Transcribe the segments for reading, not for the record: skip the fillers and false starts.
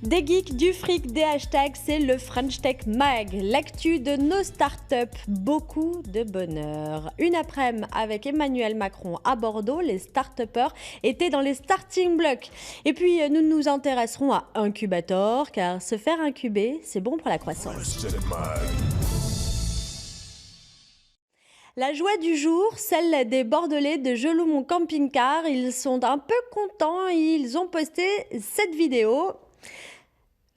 Des geeks, du fric, des hashtags, c'est le French Tech Mag, l'actu de nos startups, beaucoup de bonheur. Une après-midi avec Emmanuel Macron à Bordeaux, les start-upers étaient dans les starting blocks. Et puis nous nous intéresserons à Incubator, car se faire incuber, c'est bon pour la croissance. La joie du jour, celle des Bordelais de Gelou mon camping-car. Ils sont un peu contents, ils ont posté cette vidéo.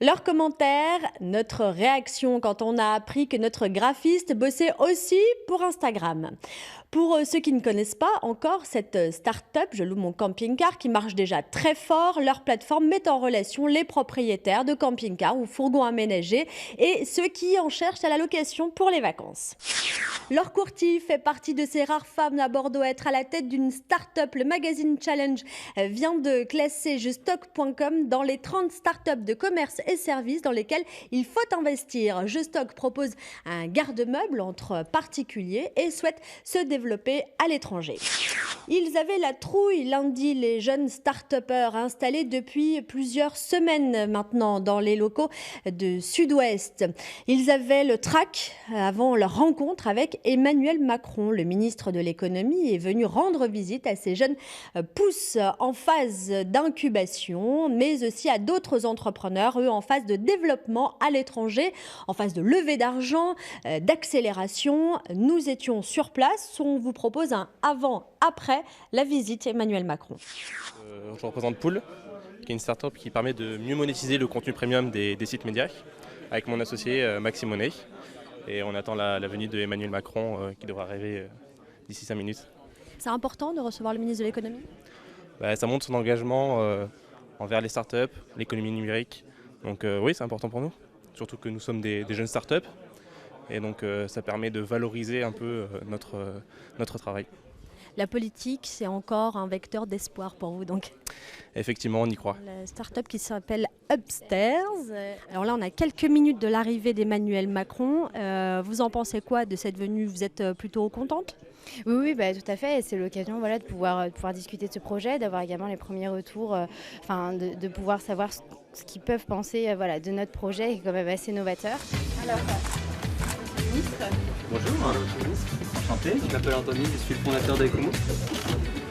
Leurs commentaires, notre réaction quand on a appris que notre graphiste bossait aussi pour Instagram. Pour ceux qui ne connaissent pas encore cette start-up, Je loue mon camping-car, qui marche déjà très fort, leur plateforme met en relation les propriétaires de camping-cars ou fourgons aménagés et ceux qui en cherchent à la location pour les vacances. Laure Courty fait partie de ces rares femmes à Bordeaux à être à la tête d'une start-up. Le magazine Challenge vient de classer Jestock.com dans les 30 start-up de commerce et services dans lesquels il faut investir. Jestock propose un garde-meuble entre particuliers et souhaite se développer à l'étranger. Ils avaient la trouille lundi, les jeunes start-upers installés depuis plusieurs semaines maintenant dans les locaux de Sud-Ouest. Ils avaient le trac avant leur rencontre avec Emmanuel Macron. Le ministre de l'économie est venu rendre visite à ces jeunes pousses en phase d'incubation, mais aussi à d'autres entrepreneurs, eux en phase de développement à l'étranger, en phase de levée d'argent, d'accélération. Nous étions sur place. On vous propose un avant-après la visite Emmanuel Macron. Je représente Pool, qui est une start-up qui permet de mieux monétiser le contenu premium des sites médias, avec mon associé Maxime Monet. Et on attend la venue de Emmanuel Macron qui devra arriver d'ici 5 minutes. C'est important de recevoir le ministre de l'économie ? Ça montre son engagement envers les startups, l'économie numérique. Donc oui, c'est important pour nous, surtout que nous sommes des jeunes startups. Et donc ça permet de valoriser un peu notre travail. La politique, c'est encore un vecteur d'espoir pour vous donc. Effectivement, on y croit. La start-up qui s'appelle Upstairs. Alors là, on a quelques minutes de l'arrivée d'Emmanuel Macron. Vous en pensez quoi de cette venue ? Vous êtes plutôt contente ? Oui, tout à fait. C'est l'occasion de pouvoir discuter de ce projet, d'avoir également les premiers retours, de pouvoir savoir ce qu'ils peuvent penser de notre projet, qui est quand même assez novateur. Alors, ministre. Bonjour, enchanté, je m'appelle Anthony, je suis le fondateur d'Ecomo,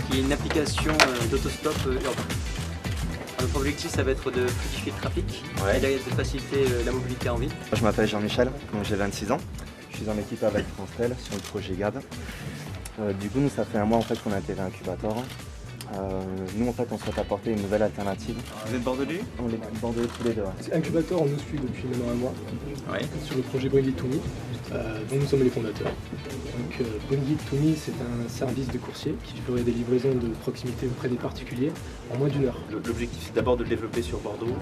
qui est une application d'autostop urbain. Notre objectif, ça va être de fluidifier le trafic et de faciliter la mobilité en ville. Je m'appelle Jean-Michel, j'ai 26 ans, je suis en équipe avec Francel sur le projet GAD. Du coup, nous, ça fait un mois en fait, qu'on a intégré Incubator. Nous, en fait, on souhaite apporter une nouvelle alternative. Vous êtes bordelais ? On est bordelais tous les deux. Ouais. Incubator, on nous suit depuis maintenant un mois sur le projet Bring It To Me, dont nous sommes les fondateurs. Donc, Bring It To Me, c'est un service de coursier qui ferait des livraisons de proximité auprès des particuliers en moins d'1 heure. L'objectif, c'est d'abord de le développer sur Bordeaux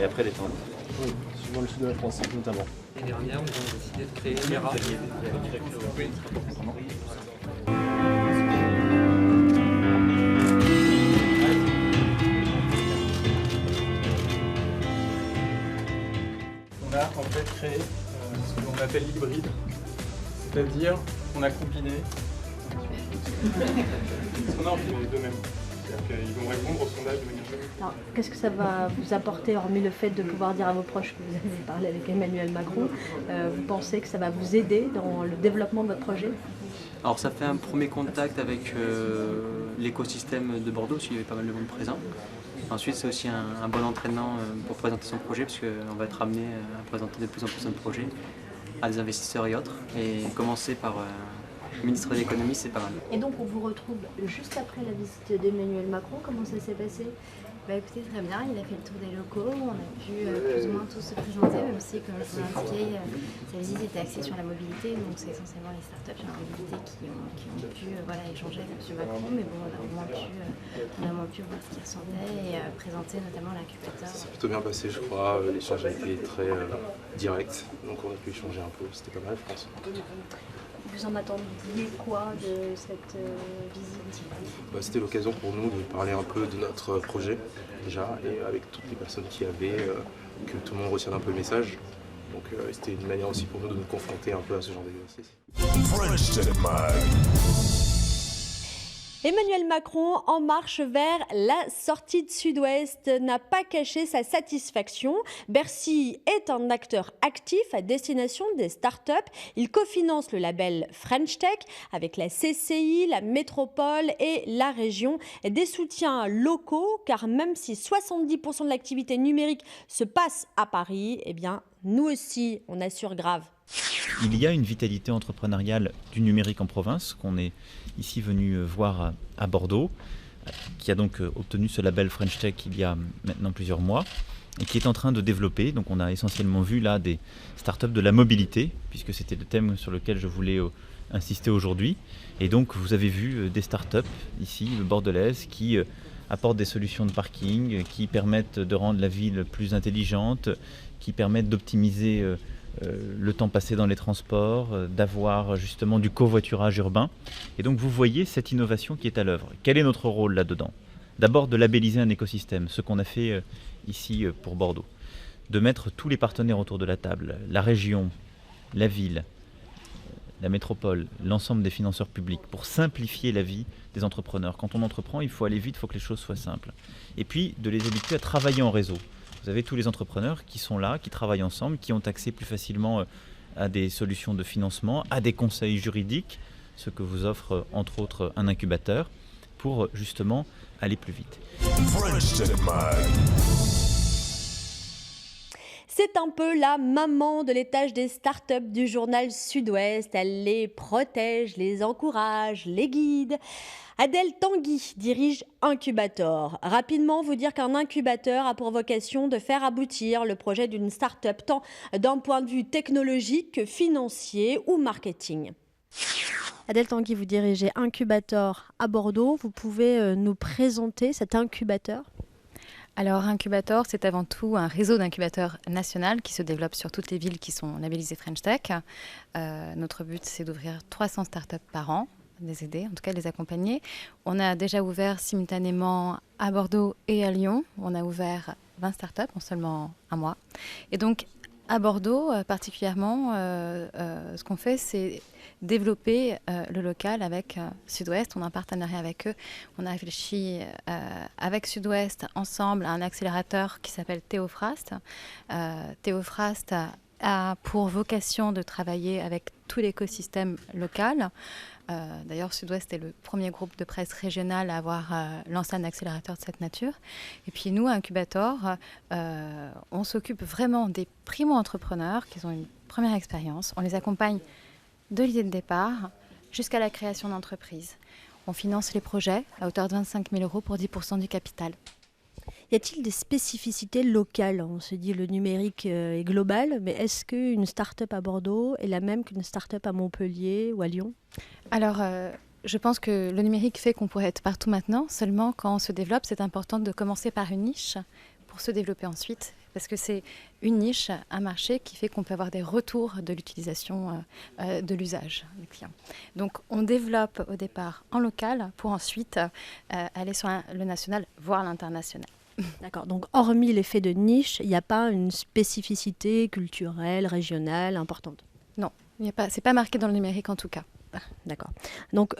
et après l'étendre. Oui, suivant le sud de la France notamment. L'année dernière, on a décidé de créer l'IRA. On a en fait créé ce qu'on appelle l'hybride, c'est-à-dire qu'on a combiné ce qu'on a envie d'eux-mêmes. C'est-à-dire qu'ils vont répondre au sondage de manière générale. Alors, qu'est-ce que ça va vous apporter, hormis le fait de pouvoir dire à vos proches que vous avez parlé avec Emmanuel Macron ? Vous pensez que ça va vous aider dans le développement de votre projet ? Alors ça fait un premier contact avec l'écosystème de Bordeaux, parce qu'il y avait pas mal de monde présent. Ensuite, c'est aussi un bon entraînement pour présenter son projet, parce qu'on va être amené à présenter de plus en plus un projet à des investisseurs et autres. Et commencer par le ministre de l'économie, c'est pas mal. Et donc, on vous retrouve juste après la visite d'Emmanuel Macron. Comment ça s'est passé ? Écoutez, très bien, il a fait le tour des locaux, on a pu plus ou moins tous se présenter, même si, comme je vous l'ai indiqué, sa visite était axée sur la mobilité, donc c'est essentiellement les startups sur la mobilité qui ont pu échanger avec M. Macron, mais bon, on a au moins pu voir ce qu'il ressentait et présenter notamment l'incubateur. Ça s'est plutôt bien passé, je crois, l'échange a été très direct, donc on a pu échanger un peu, c'était pas mal, je pense. Vous en attendiez quoi de cette visite ? C'était l'occasion pour nous de parler un peu de notre projet, déjà, et avec toutes les personnes qui avaient, que tout le monde retienne un peu le message. Donc c'était une manière aussi pour nous de nous confronter un peu à ce genre d'exercice. Emmanuel Macron, en marche vers la sortie de Sud-Ouest, n'a pas caché sa satisfaction. Bercy est un acteur actif à destination des startups. Il cofinance le label French Tech avec la CCI, la métropole et la région. Des soutiens locaux, car même si 70% de l'activité numérique se passe à Paris, eh bien, nous aussi, on assure grave. Il y a une vitalité entrepreneuriale du numérique en province qu'on est ici venu voir à Bordeaux, qui a donc obtenu ce label French Tech il y a maintenant plusieurs mois et qui est en train de développer. Donc on a essentiellement vu là des startups de la mobilité, puisque c'était le thème sur lequel je voulais insister aujourd'hui. Et donc vous avez vu des startups ici, bordelaises, qui apportent des solutions de parking, qui permettent de rendre la ville plus intelligente, qui permettent d'optimiser le temps passé dans les transports, d'avoir justement du covoiturage urbain. Et donc vous voyez cette innovation qui est à l'œuvre. Quel est notre rôle là-dedans ? D'abord de labelliser un écosystème, ce qu'on a fait ici pour Bordeaux. De mettre tous les partenaires autour de la table, la région, la ville, la métropole, l'ensemble des financeurs publics, pour simplifier la vie des entrepreneurs. Quand on entreprend, il faut aller vite, il faut que les choses soient simples. Et puis de les habituer à travailler en réseau. Vous avez tous les entrepreneurs qui sont là, qui travaillent ensemble, qui ont accès plus facilement à des solutions de financement, à des conseils juridiques, ce que vous offre entre autres un incubateur, pour justement aller plus vite. C'est un peu la maman de l'étage des startups du journal Sud-Ouest. Elle les protège, les encourage, les guide. Adèle Tanguy dirige Incubator. Rapidement, vous dire qu'un incubateur a pour vocation de faire aboutir le projet d'une start-up, tant d'un point de vue technologique que financier ou marketing. Adèle Tanguy, vous dirigez Incubator à Bordeaux. Vous pouvez nous présenter cet incubateur ? Alors, Incubator, c'est avant tout un réseau d'incubateurs national qui se développe sur toutes les villes qui sont labellisées French Tech. Notre but, c'est d'ouvrir 300 startups par an, de les aider, en tout cas de les accompagner. On a déjà ouvert simultanément à Bordeaux et à Lyon. On a ouvert 20 startups en seulement un mois. Et donc, à Bordeaux, particulièrement, ce qu'on fait, c'est développer le local avec Sud-Ouest. On a un partenariat avec eux. On a réfléchi avec Sud-Ouest ensemble à un accélérateur qui s'appelle Théophraste. Théophraste a pour vocation de travailler avec tout l'écosystème local. D'ailleurs, Sud-Ouest est le premier groupe de presse régional à avoir lancé un accélérateur de cette nature. Et puis nous, à Incubator, on s'occupe vraiment des primo-entrepreneurs qui ont une première expérience. On les accompagne de l'idée de départ jusqu'à la création d'entreprise. On finance les projets à hauteur de 25 000 € pour 10% du capital. Y a-t-il des spécificités locales ? On se dit le numérique est global, mais est-ce qu'une start-up à Bordeaux est la même qu'une start-up à Montpellier ou à Lyon ? Alors, je pense que le numérique fait qu'on pourrait être partout maintenant. Seulement, quand on se développe, c'est important de commencer par une niche pour se développer ensuite. Parce que c'est une niche, un marché qui fait qu'on peut avoir des retours de l'utilisation, de l'usage des clients. Donc, on développe au départ en local pour ensuite aller sur le national, voire l'international. D'accord, donc hormis l'effet de niche, il n'y a pas une spécificité culturelle, régionale importante ? Non, c'est pas marqué dans le numérique en tout cas. D'accord. Donc,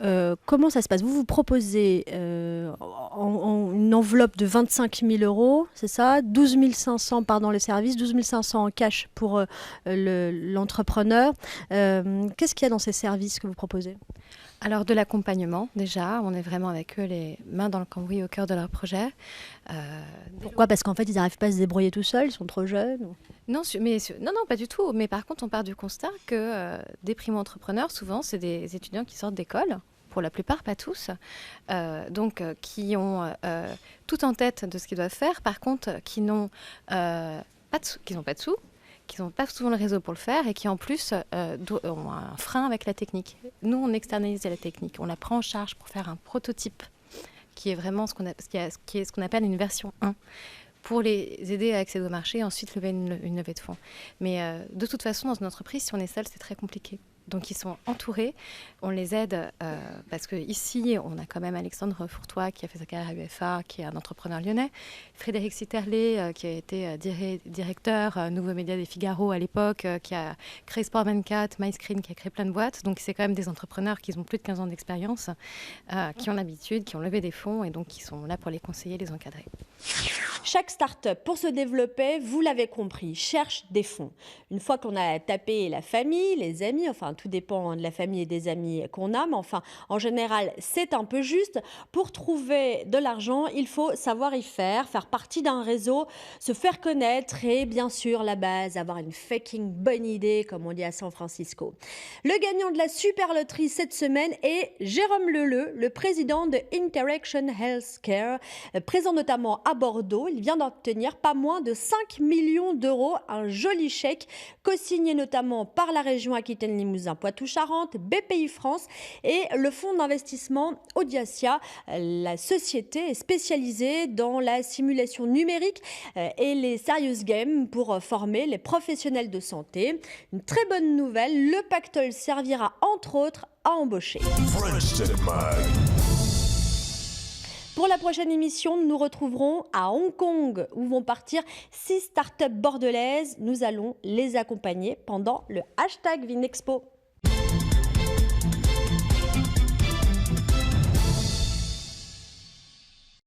comment ça se passe ? Vous vous proposez une enveloppe de 25 000 €, c'est ça ? 12 500 dans les services, 12 500 en cash pour l'entrepreneur. Qu'est-ce qu'il y a dans ces services que vous proposez ? Alors de l'accompagnement déjà, on est vraiment avec eux les mains dans le cambouis au cœur de leur projet. Pourquoi ? Parce qu'en fait ils n'arrivent pas à se débrouiller tout seuls, ils sont trop jeunes ? Non, non, pas du tout. Mais par contre on part du constat que des primo-entrepreneurs, souvent c'est des étudiants qui sortent d'école, pour la plupart, pas tous, qui ont tout en tête de ce qu'ils doivent faire, par contre qui n'ont pas de sous, qui n'ont pas souvent le réseau pour le faire et qui en plus ont un frein avec la technique. Nous, on externalise la technique, on la prend en charge pour faire un prototype qui est vraiment ce qu'on appelle une version 1 pour les aider à accéder au marché et ensuite lever une levée de fonds. Mais de toute façon, dans une entreprise, si on est seul, c'est très compliqué. Donc ils sont entourés, on les aide parce qu'ici on a quand même Alexandre Fourtois qui a fait sa carrière à UFA, qui est un entrepreneur lyonnais, Frédéric Sitterlé qui a été directeur Nouveaux Médias des Figaro à l'époque, qui a créé Sport 24, MyScreen, qui a créé plein de boîtes. Donc c'est quand même des entrepreneurs qui ont plus de 15 ans d'expérience, qui ont l'habitude, qui ont levé des fonds et donc qui sont là pour les conseiller, les encadrer. Chaque start-up, pour se développer, vous l'avez compris, cherche des fonds. Une fois qu'on a tapé la famille, les amis, enfin tout dépend de la famille et des amis qu'on a, mais enfin en général c'est un peu juste. Pour trouver de l'argent, il faut savoir y faire partie d'un réseau, se faire connaître et bien sûr la base, avoir une fucking bonne idée comme on dit à San Francisco. Le gagnant de la super loterie cette semaine est Jérôme Leleu, le président de Interaction Healthcare, présent notamment à Bordeaux. Il vient d'obtenir pas moins de 5 millions d'euros, un joli chèque co-signé notamment par la région Aquitaine-Limousin Poitou-Charentes, BPI France et le fonds d'investissement Audiacia. La société est spécialisée dans la simulation numérique et les serious games pour former les professionnels de santé. Une très bonne nouvelle, le pactole servira entre autres à embaucher. Pour la prochaine émission, nous nous retrouverons à Hong Kong où vont partir 6 startups bordelaises. Nous allons les accompagner pendant le #Vinexpo.